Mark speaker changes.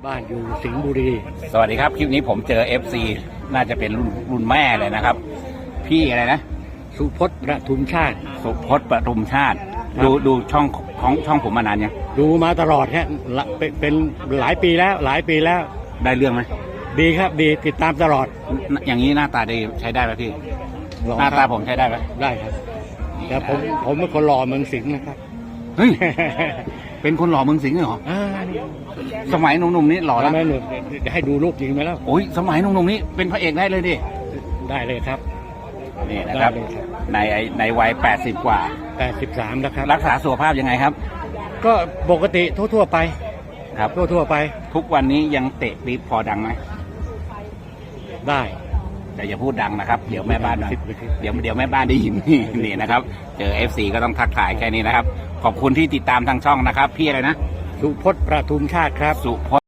Speaker 1: บ้านอยู่สิงห์บุรี
Speaker 2: สวัสดีครับคลิปนี้ผมเจอ FC น่าจะเป็นรุ่นแม่เลยนะครับพี่อะไรนะ
Speaker 1: สุพจน์ประทุมชาติ
Speaker 2: สุพจน์ประทุมชาติดูช่องของช่องผมมานานยัง
Speaker 1: ดูมาตลอดฮะเป็นหลายปีแล้ว
Speaker 2: ได้เรื่องไหม
Speaker 1: ดีครับดีติดตามตลอด
Speaker 2: อย่างนี้หน้าตาดีใช้ได้ไหมพี่
Speaker 1: ลอง
Speaker 2: หน้า
Speaker 1: ครับ
Speaker 2: ตาผมใช้ได้ไหม
Speaker 1: ได้ครับแต่ผมเป็นคนหล่อเมืองสิงห์นะครับ
Speaker 2: เฮ้ยเป็นคนหล่อเมืองสิงห์เหรอ
Speaker 1: นี่
Speaker 2: สมัยหนุ่มๆนี่หล่อ
Speaker 1: แล้
Speaker 2: แล้ว ว
Speaker 1: แม่หนุ่มจะให้ดูรูปจริงไหมแล้ว
Speaker 2: โอ้ยสมัยหนุ่มๆนี่เป็นพระเอกได้เลยดิ
Speaker 1: ได้เลยครับ
Speaker 2: นี่นะครับ
Speaker 1: ได้เลยครับ
Speaker 2: ในวัย80กว่า
Speaker 1: 83แล้วครับ
Speaker 2: รักษาสุขภาพยังไงครับ
Speaker 1: ก็ปกติทั่วไป
Speaker 2: ครับ
Speaker 1: ทั่วไป
Speaker 2: ทุกวันนี้ยังเตะปี๊บพอดังไหม
Speaker 1: ได้
Speaker 2: แต่อย่าพูดดังนะครับเดี๋ยวแม่บ้าน
Speaker 1: สิบนาที
Speaker 2: เดี๋ยวแม่บ้านได้ยิน นี่นะครับ เจอ FC ก็ต้องทักทายแค่นี้นะครับ ขอบคุณที่ติดตามทางช่องนะครับ พี่อะไรนะ
Speaker 1: สุพจน์ประทุมชาติครับ
Speaker 2: สุพจน์